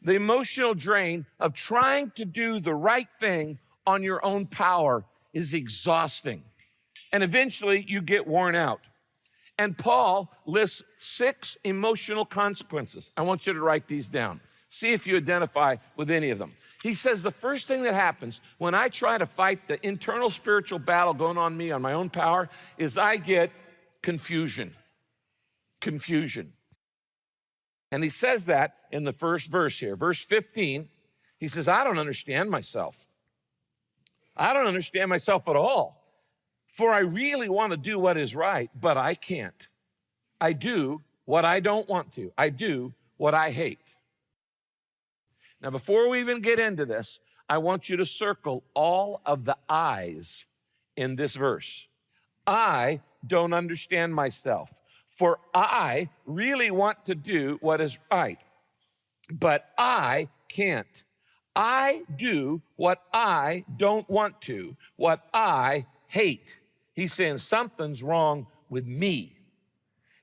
The emotional drain of trying to do the right thing on your own power is exhausting. And eventually you get worn out. And Paul lists 6 emotional consequences. I want you to write these down. See if you identify with any of them. He says the first thing that happens when I try to fight the internal spiritual battle going on me on my own power is I get confusion. Confusion. And he says that in the first verse here. Verse 15, he says, I don't understand myself. I don't understand myself at all. For I really want to do what is right, but I can't. I do what I don't want to. I do what I hate. Now, before we even get into this, I want you to circle all of the I's in this verse. I don't understand myself, for I really want to do what is right, but I can't. I do what I don't want to, what I hate. He's saying something's wrong with me.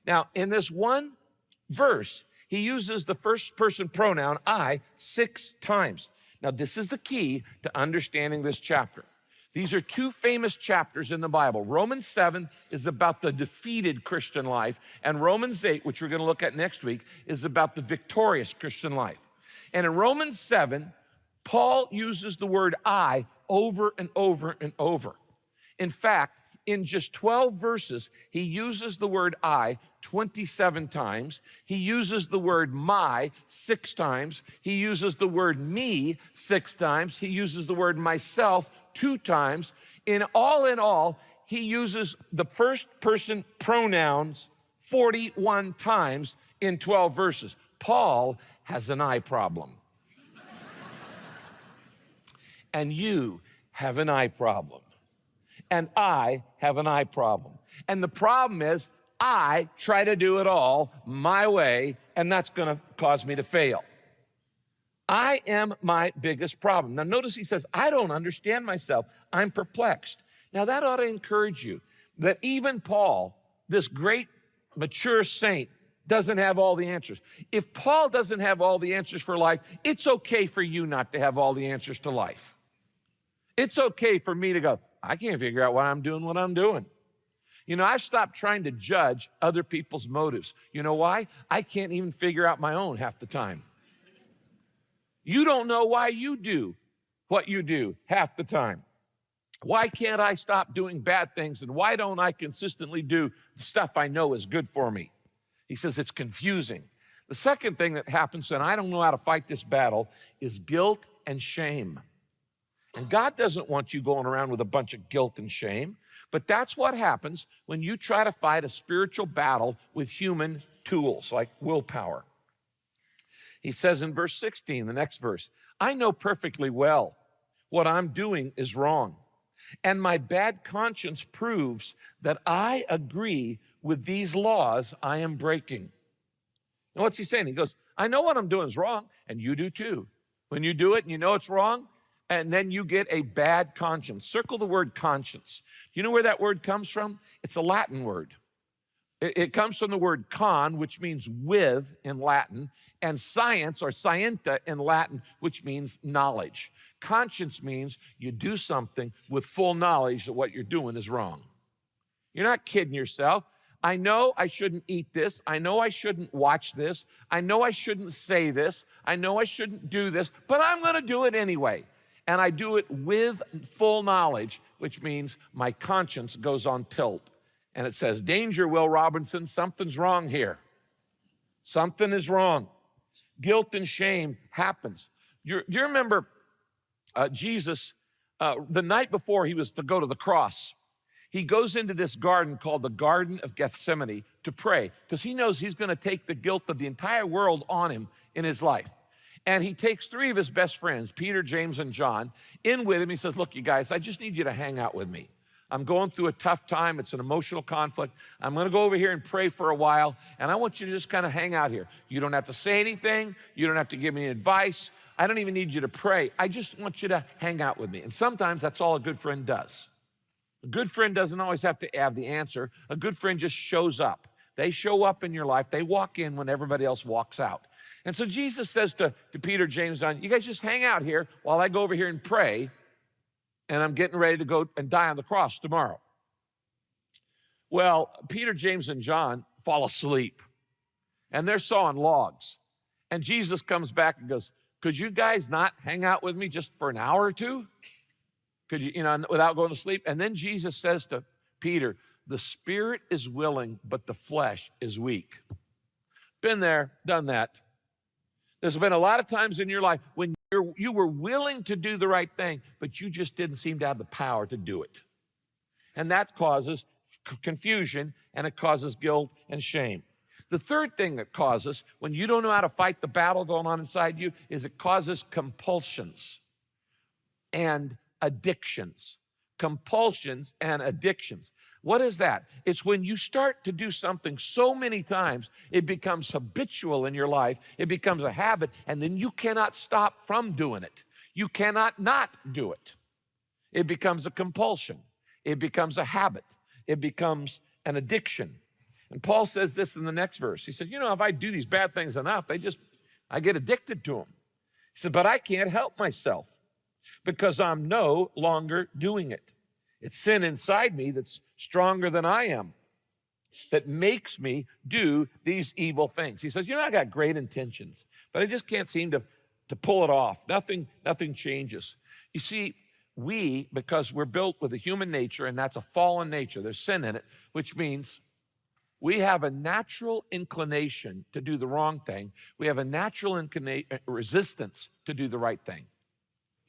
Now, in this one verse, he uses the first person pronoun I 6 times. Now, this is the key to understanding this chapter. These are 2 famous chapters in the Bible. Romans 7 is about the defeated Christian life, and Romans 8, which we're going to look at next week, is about the victorious Christian life. And in Romans 7, Paul uses the word I over and over and over. In fact, in just 12 verses, he uses the word I 27 times. He uses the word my 6 times. He uses the word me 6 times. He uses the word myself 2 times. In all, he uses the first person pronouns 41 times in 12 verses. Paul has an I problem. And you have an I problem. And I have an I problem. And the problem is I try to do it all my way, and that's going to cause me to fail. I am my biggest problem. Now notice he says, I don't understand myself. I'm perplexed. Now that ought to encourage you that even Paul, this great mature saint, doesn't have all the answers. If Paul doesn't have all the answers for life, it's okay for you not to have all the answers to life. It's okay for me to go, I can't figure out why I'm doing what I'm doing. You know, I've stopped trying to judge other people's motives. You know why? I can't even figure out my own half the time. You don't know why you do what you do half the time. Why can't I stop doing bad things? And why don't I consistently do the stuff I know is good for me? He says it's confusing. The second thing that happens, and I don't know how to fight this battle, is guilt and shame. And God doesn't want you going around with a bunch of guilt and shame, but that's what happens when you try to fight a spiritual battle with human tools like willpower. He says in verse 16, the next verse, I know perfectly well what I'm doing is wrong, and my bad conscience proves that I agree with these laws I am breaking. And what's he saying? He goes, I know what I'm doing is wrong, and you do too. When you do it and you know it's wrong, and then you get a bad conscience. Circle the word conscience. Do you know where that word comes from? It's a Latin word. It comes from the word con, which means with in Latin, and science or scienta in Latin, which means knowledge. Conscience means you do something with full knowledge that what you're doing is wrong. You're not kidding yourself. I know I shouldn't eat this. I know I shouldn't watch this. I know I shouldn't say this. I know I shouldn't do this, but I'm going to do it anyway. And I do it with full knowledge, which means my conscience goes on tilt. And it says, danger, Will Robinson, something's wrong here. Something is wrong. Guilt and shame happens. Do you remember Jesus, the night before he was to go to the cross, he goes into this garden called the Garden of Gethsemane to pray because he knows he's going to take the guilt of the entire world on him in his life. And he takes 3 of his best friends, Peter, James, and John, in with him. He says, look, you guys, I just need you to hang out with me. I'm going through a tough time. It's an emotional conflict. I'm going to go over here and pray for a while, and I want you to just kind of hang out here. You don't have to say anything. You don't have to give me advice. I don't even need you to pray. I just want you to hang out with me. And sometimes that's all a good friend does. A good friend doesn't always have to have the answer. A good friend just shows up. They show up in your life. They walk in when everybody else walks out. And so Jesus says to Peter, James, John, you guys just hang out here while I go over here and pray, and I'm getting ready to go and die on the cross tomorrow. Well, Peter, James, and John fall asleep, and they're sawing logs. And Jesus comes back and goes, could you guys not hang out with me just for an hour or two? Could you, without going to sleep? And then Jesus says to Peter, the spirit is willing, but the flesh is weak. Been there, done that. There's been a lot of times in your life when you were willing to do the right thing, but you just didn't seem to have the power to do it. And that causes confusion, and it causes guilt and shame. The third thing that causes, when you don't know how to fight the battle going on inside you, is it causes compulsions and addictions. Compulsions and addictions. What is that? It's when you start to do something so many times, it becomes habitual in your life, it becomes a habit, and then you cannot stop from doing it. You cannot not do it. It becomes a compulsion. It becomes a habit. It becomes an addiction. And Paul says this in the next verse. He said, if I do these bad things enough, I get addicted to them. He said, but I can't help myself because I'm no longer doing it. It's sin inside me that's stronger than I am that makes me do these evil things. He says, I got great intentions, but I just can't seem to pull it off. Nothing changes. You see, because we're built with a human nature, and that's a fallen nature, there's sin in it, which means we have a natural inclination to do the wrong thing. We have a natural resistance to do the right thing.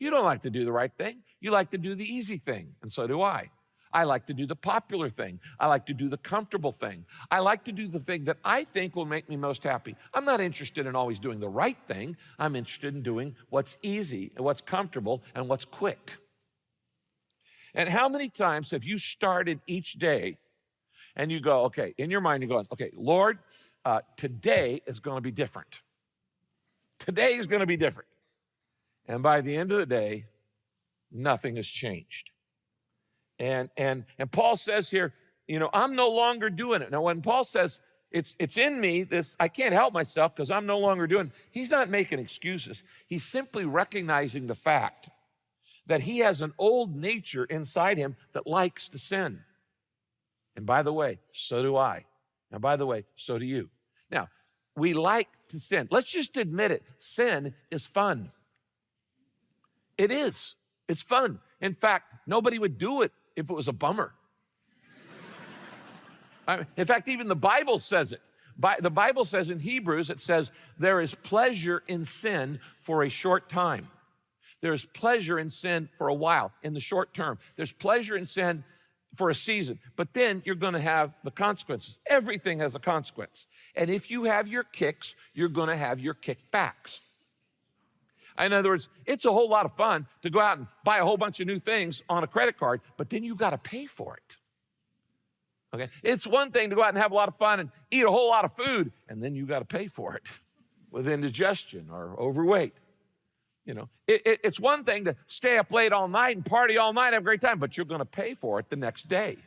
You don't like to do the right thing. You like to do the easy thing, and so do I. I like to do the popular thing. I like to do the comfortable thing. I like to do the thing that I think will make me most happy. I'm not interested in always doing the right thing. I'm interested in doing what's easy and what's comfortable and what's quick. And how many times have you started each day and you go, okay, in your mind you're going, okay, Lord, today is going to be different. Today is going to be different. And by the end of the day, nothing has changed. And Paul says here, I'm no longer doing it. Now, when Paul says it's in me, I can't help myself because I'm no longer doing it, he's not making excuses. He's simply recognizing the fact that he has an old nature inside him that likes to sin. And by the way, so do I. And by the way, so do you. Now, we like to sin. Let's just admit it. Sin is fun. It is. It's fun. In fact, nobody would do it if it was a bummer. In fact, even the Bible says it. The Bible says in Hebrews, it says, there is pleasure in sin for a short time. There's pleasure in sin for a while, in the short term. There's pleasure in sin for a season, but then you're going to have the consequences. Everything has a consequence. And if you have your kicks, you're going to have your kickbacks. In other words, it's a whole lot of fun to go out and buy a whole bunch of new things on a credit card, but then you got to pay for it. Okay? It's one thing to go out and have a lot of fun and eat a whole lot of food, and then you got to pay for it with indigestion or overweight. It's one thing to stay up late all night and party all night, have a great time, but you're going to pay for it the next day.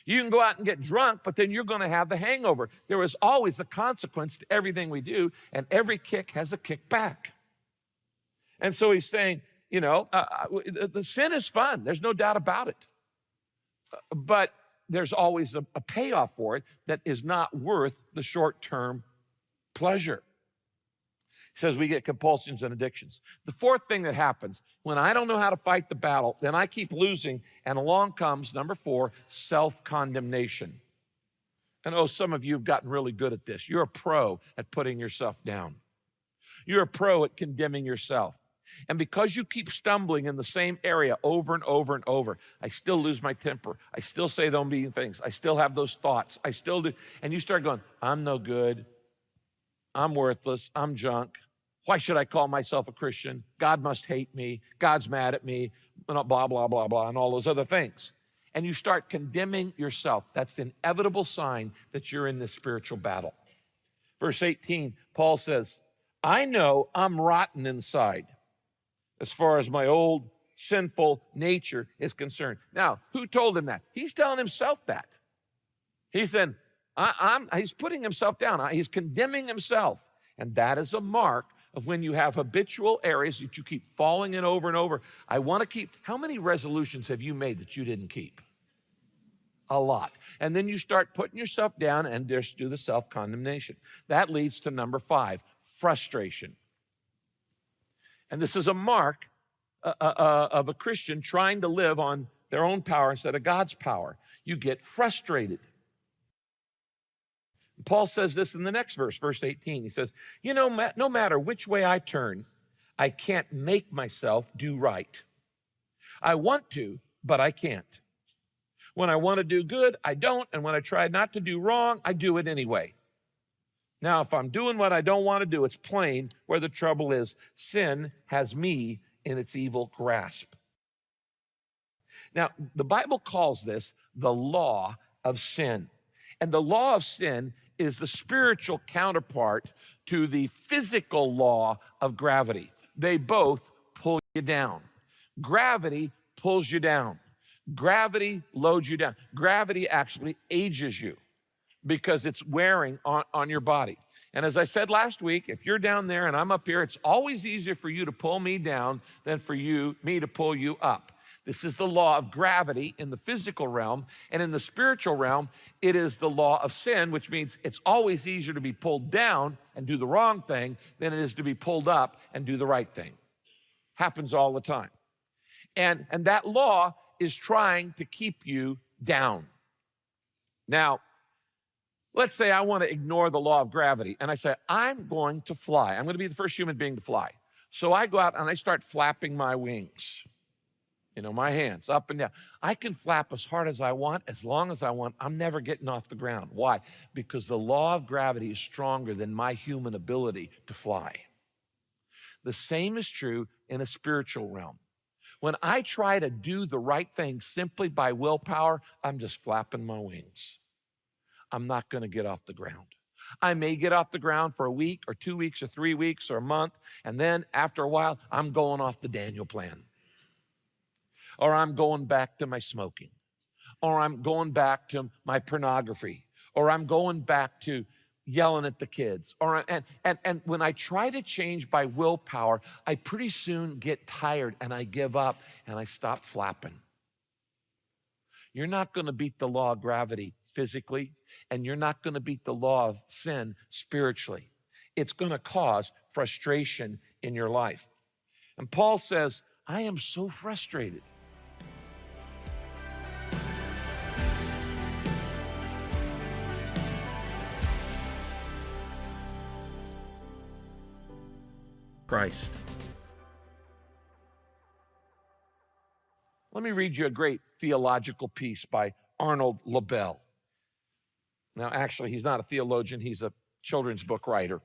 You can go out and get drunk, but then you're going to have the hangover. There is always a consequence to everything we do, and every kick has a kickback. And so he's saying, the sin is fun. There's no doubt about it. But there's always a payoff for it that is not worth the short-term pleasure. He says we get compulsions and addictions. The fourth thing that happens, when I don't know how to fight the battle, then I keep losing, and along comes, number 4, self-condemnation. And some of you have gotten really good at this. You're a pro at putting yourself down. You're a pro at condemning yourself. And because you keep stumbling in the same area over and over and over, I still lose my temper. I still say those mean things. I still have those thoughts. I still do. And you start going, I'm no good. I'm worthless. I'm junk. Why should I call myself a Christian? God must hate me. God's mad at me. Blah, blah, blah, blah, and all those other things. And you start condemning yourself. That's the inevitable sign that you're in this spiritual battle. Verse 18, Paul says, I know I'm rotten inside as far as my old sinful nature is concerned. Now, who told him that? He's telling himself that. He said, he's putting himself down. He's condemning himself. And that is a mark of when you have habitual areas that you keep falling in over and over. I want to keep, how many resolutions have you made that you didn't keep? A lot. And then you start putting yourself down and just do the self-condemnation. That leads to number 5, frustration. And this is a mark of a Christian trying to live on their own power instead of God's power. You get frustrated. Paul says this in the next verse, verse 18. He says, you know, no matter which way I turn, I can't make myself do right. I want to, but I can't. When I want to do good, I don't. And when I try not to do wrong, I do it anyway. Now, if I'm doing what I don't want to do, it's plain where the trouble is. Sin has me in its evil grasp. Now, the Bible calls this the law of sin. And the law of sin is the spiritual counterpart to the physical law of gravity. They both pull you down. Gravity pulls you down. Gravity loads you down. Gravity actually ages you because it's wearing on your body. And as I said last week, if you're down there and I'm up here, it's always easier for you to pull me down than for me to pull you up. This is the law of gravity in the physical realm. And in the spiritual realm, it is the law of sin, which means it's always easier to be pulled down and do the wrong thing than it is to be pulled up and do the right thing. Happens all the time. And that law is trying to keep you down. Now, let's say I want to ignore the law of gravity, and I say, I'm going to fly. I'm going to be the first human being to fly. So I go out and I start flapping my wings. You know, my hands up and down. I can flap as hard as I want, as long as I want. I'm never getting off the ground. Why? Because the law of gravity is stronger than my human ability to fly. The same is true in a spiritual realm. When I try to do the right thing simply by willpower, I'm just flapping my wings. I'm not going to get off the ground. I may get off the ground for a week or 2 weeks or 3 weeks or a month, and then after a while, I'm going off the Daniel plan. Or I'm going back to my smoking. Or I'm going back to my pornography. Or I'm going back to yelling at the kids. And when I try to change by willpower, I pretty soon get tired and I give up and I stop flapping. You're not going to beat the law of gravity physically, and you're not going to beat the law of sin spiritually. It's going to cause frustration in your life. And Paul says, I am so frustrated. Christ. Let me read you a great theological piece by Arnold LaBelle. Now, actually, he's not a theologian. He's a children's book writer.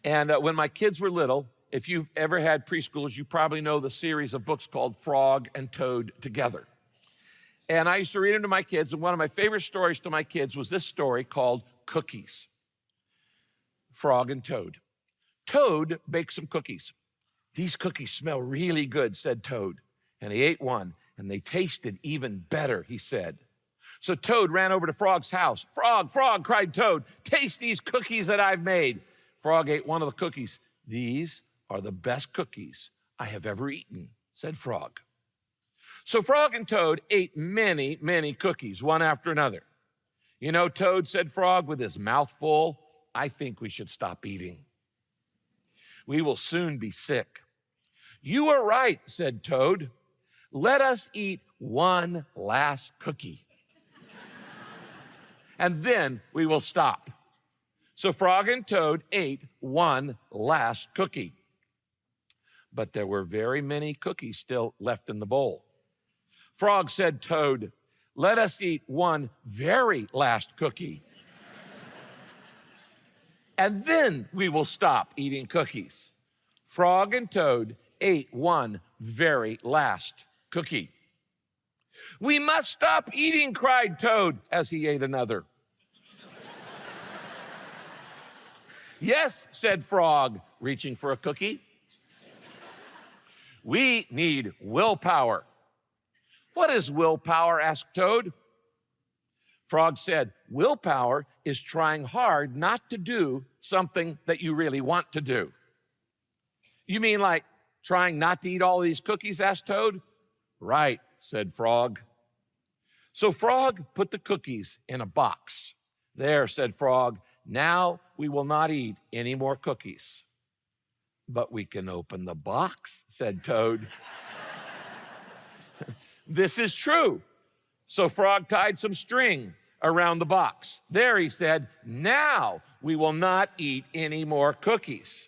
And when my kids were little, if you've ever had preschoolers, you probably know the series of books called Frog and Toad Together. And I used to read them to my kids, and one of my favorite stories to my kids was this story called Cookies. Frog and Toad. Toad baked some cookies. These cookies smell really good, said Toad. And he ate one, and they tasted even better, he said. So Toad ran over to Frog's house. Frog, Frog, cried Toad, taste these cookies that I've made. Frog ate one of the cookies. These are the best cookies I have ever eaten, said Frog. So Frog and Toad ate many, many cookies, one after another. You know, Toad, said Frog with his mouth full, I think we should stop eating. We will soon be sick. You are right, said Toad. Let us eat one last cookie. And then we will stop. So Frog and Toad ate one last cookie. But there were very many cookies still left in the bowl. Frog said, Toad, let us eat one very last cookie. And then we will stop eating cookies. Frog and Toad ate one very last cookie. We must stop eating, cried Toad as he ate another. Yes, said Frog, reaching for a cookie. We need willpower. What is willpower? Asked Toad. Frog said, willpower is trying hard not to do something that you really want to do. You mean like trying not to eat all these cookies, asked Toad. Right, said Frog. So Frog put the cookies in a box. There, said Frog, now we will not eat any more cookies. But we can open the box, said Toad. This is true. So Frog tied some string around the box. There, he said, now we will not eat any more cookies.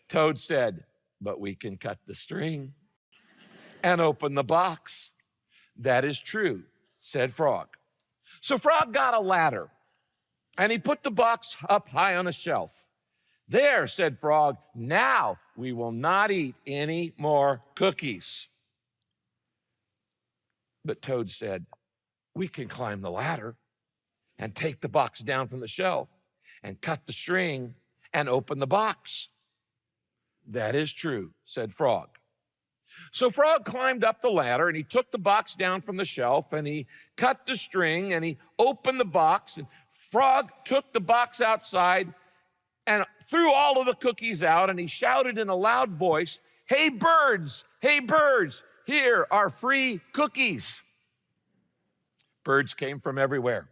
Toad said, but we can cut the string and open the box. That is true, said Frog. So Frog got a ladder, and he put the box up high on a shelf. There, said Frog, now we will not eat any more cookies. But Toad said, we can climb the ladder and take the box down from the shelf and cut the string and open the box. That is true, said Frog. So Frog climbed up the ladder and he took the box down from the shelf and he cut the string and he opened the box, and Frog took the box outside and threw all of the cookies out, and he shouted in a loud voice, hey birds, here are free cookies. Birds came from everywhere.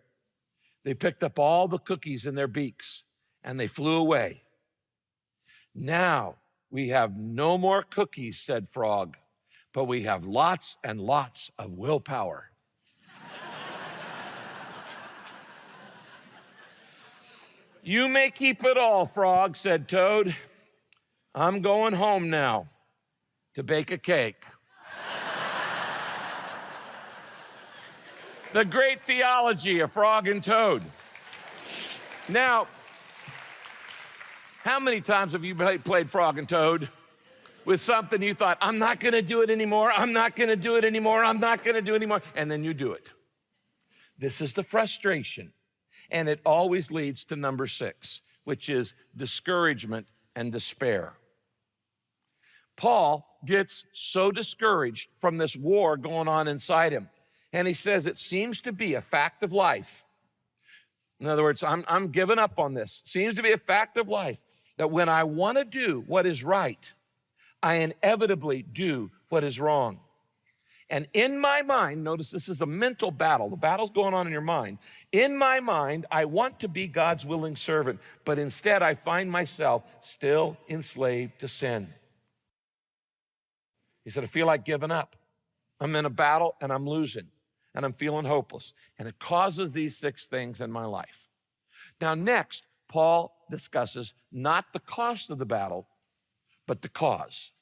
They picked up all the cookies in their beaks and they flew away. Now we have no more cookies, said Frog, but we have lots and lots of willpower. You may keep it all, Frog, said Toad. I'm going home now to bake a cake. The great theology of Frog and Toad. Now, how many times have you played Frog and Toad with something you thought, I'm not going to do it anymore, I'm not going to do it anymore, I'm not going to do it anymore, and then you do it? This is the frustration, and it always leads to number 6, which is discouragement and despair. Paul gets so discouraged from this war going on inside him, and he says it seems to be a fact of life. In other words, I'm giving up on this. Seems to be a fact of life that when I want to do what is right, I inevitably do what is wrong. And in my mind, notice this is a mental battle. The battle's going on in your mind. In my mind, I want to be God's willing servant, but instead I find myself still enslaved to sin. He said, I feel like giving up. I'm in a battle and I'm losing and I'm feeling hopeless. And it causes these 6 things in my life. Now, next, Paul discusses not the cost of the battle, but the cause.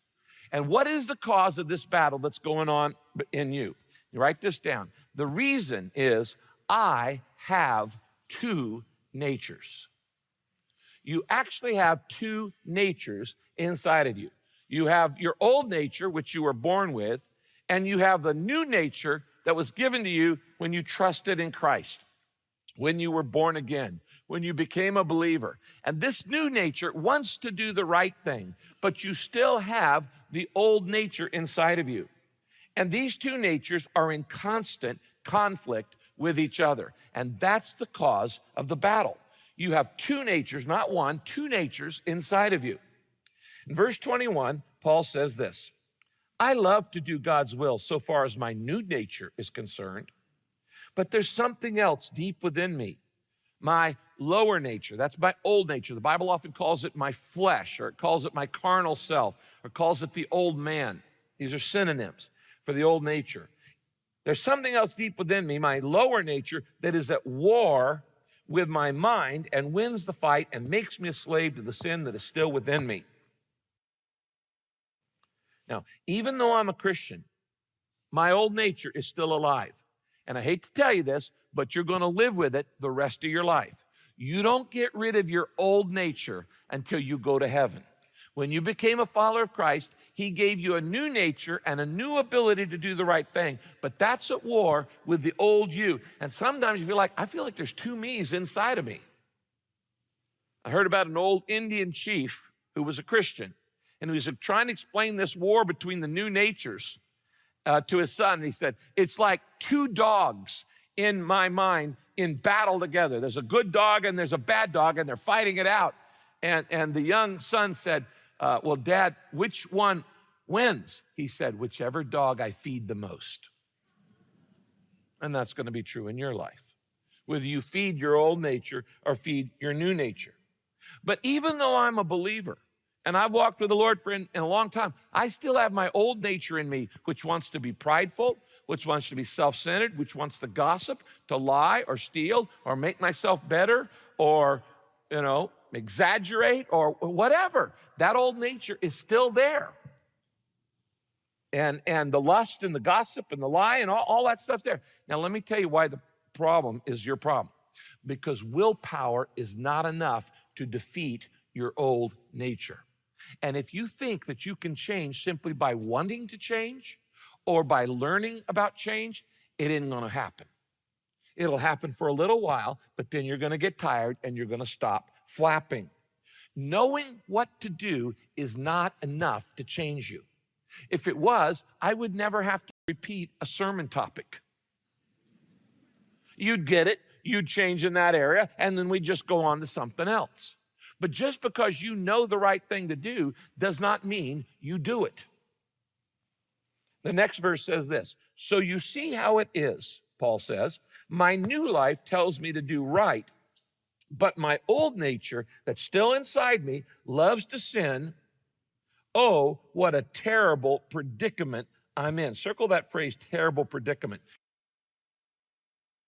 And what is the cause of this battle that's going on in you? You write this down. The reason is I have 2 natures. You actually have 2 natures inside of you. You have your old nature, which you were born with, and you have the new nature that was given to you when you trusted in Christ, when you were born again, when you became a believer. And this new nature wants to do the right thing, but you still have the old nature inside of you. And these 2 natures are in constant conflict with each other. And that's the cause of the battle. You have 2 natures, not one, 2 natures inside of you. In verse 21, Paul says this, I love to do God's will so far as my new nature is concerned, but there's something else deep within me, my lower nature. That's my old nature. The Bible often calls it my flesh, or it calls it my carnal self, or calls it the old man. These are synonyms for the old nature. There's something else deep within me, my lower nature, that is at war with my mind and wins the fight and makes me a slave to the sin that is still within me. Now, even though I'm a Christian, my old nature is still alive. And I hate to tell you this, but you're going to live with it the rest of your life. You don't get rid of your old nature until you go to heaven. When you became a follower of Christ, he gave you a new nature and a new ability to do the right thing. But that's at war with the old you. And sometimes you feel like, I feel like there's 2 me's inside of me. I heard about an old Indian chief who was a Christian. And he was trying to explain this war between the new natures to his son. And he said, it's like 2 dogs in my mind in battle together. There's a good dog and there's a bad dog, and they're fighting it out. And the young son said, well, Dad, which one wins? He said, whichever dog I feed the most. And that's going to be true in your life, whether you feed your old nature or feed your new nature. But even though I'm a believer, and I've walked with the Lord for in a long time, I still have my old nature in me, which wants to be prideful, which wants to be self-centered, which wants to gossip, to lie or steal or make myself better or, exaggerate or whatever. That old nature is still there. And the lust and the gossip and the lie and all that stuff there. Now, let me tell you why the problem is your problem. Because willpower is not enough to defeat your old nature. And if you think that you can change simply by wanting to change or by learning about change, it isn't going to happen. It'll happen for a little while, but then you're going to get tired and you're going to stop flapping. Knowing what to do is not enough to change you. If it was, I would never have to repeat a sermon topic. You'd get it, you'd change in that area, and then we'd just go on to something else. But just because you know the right thing to do does not mean you do it. The next verse says this, so you see how it is, Paul says, my new life tells me to do right, but my old nature that's still inside me loves to sin. Oh, what a terrible predicament I'm in. Circle that phrase, terrible predicament.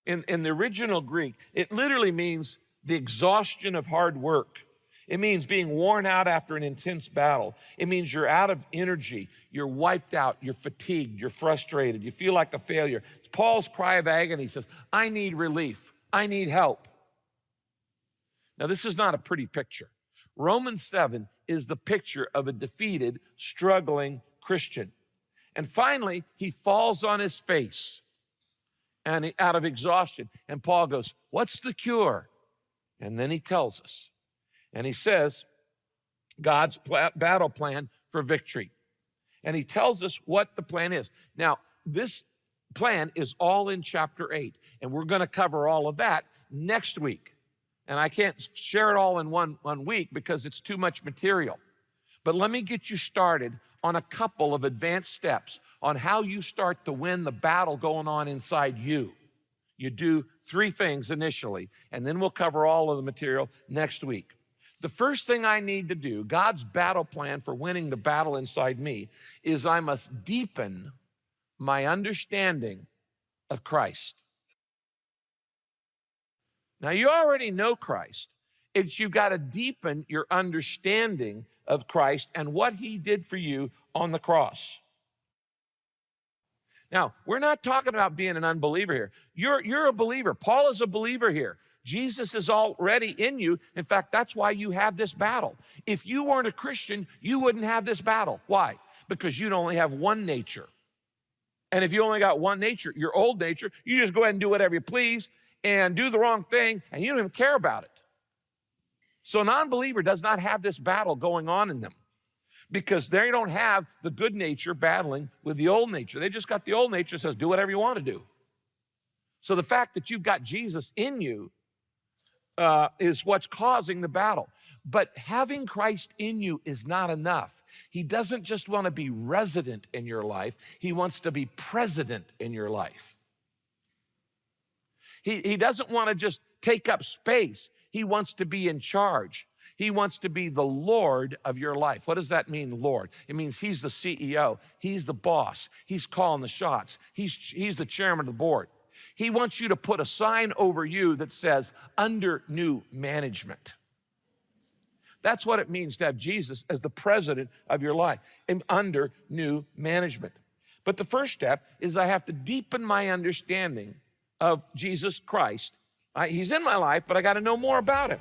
In the original Greek, it literally means the exhaustion of hard work. It means being worn out after an intense battle. It means you're out of energy, you're wiped out, you're fatigued, you're frustrated, you feel like a failure. It's Paul's cry of agony. He says, I need relief, I need help. Now, this is not a pretty picture. Romans 7 is the picture of a defeated, struggling Christian. And finally, he falls on his face and out of exhaustion. And Paul goes, what's the cure? And then he tells us. And he says, God's battle plan for victory. And he tells us what the plan is. Now, this plan is all in chapter 8. And we're going to cover all of that next week. And I can't share it all in one week because it's too much material. But let me get you started on a couple of advanced steps on how you start to win the battle going on inside you. You do 3 things initially, and then we'll cover all of the material next week. The first thing I need to do, God's battle plan for winning the battle inside me, is I must deepen my understanding of Christ. Now, you already know Christ. It's you've got to deepen your understanding of Christ and what he did for you on the cross. Now, we're not talking about being an unbeliever here. You're a believer. Paul is a believer here. Jesus is already in you. In fact, that's why you have this battle. If you weren't a Christian, you wouldn't have this battle. Why? Because you'd only have one nature. And if you only got one nature, your old nature, you just go ahead and do whatever you please and do the wrong thing, and you don't even care about it. So a non-believer does not have this battle going on in them because they don't have the good nature battling with the old nature. They just got the old nature that says, do whatever you want to do. So the fact that you've got Jesus in you is what's causing the battle. But having Christ in you is not enough. He doesn't just want to be resident in your life. He wants to be president in your life. He doesn't want to just take up space. He wants to be in charge. He wants to be the Lord of your life. What does that mean, Lord? It means he's the CEO. He's the boss. He's calling the shots. He's the chairman of the board. He wants you to put a sign over you that says, under new management. That's what it means to have Jesus as the president of your life and under new management. But the first step is I have to deepen my understanding of Jesus Christ. He's in my life, but I got to know more about him.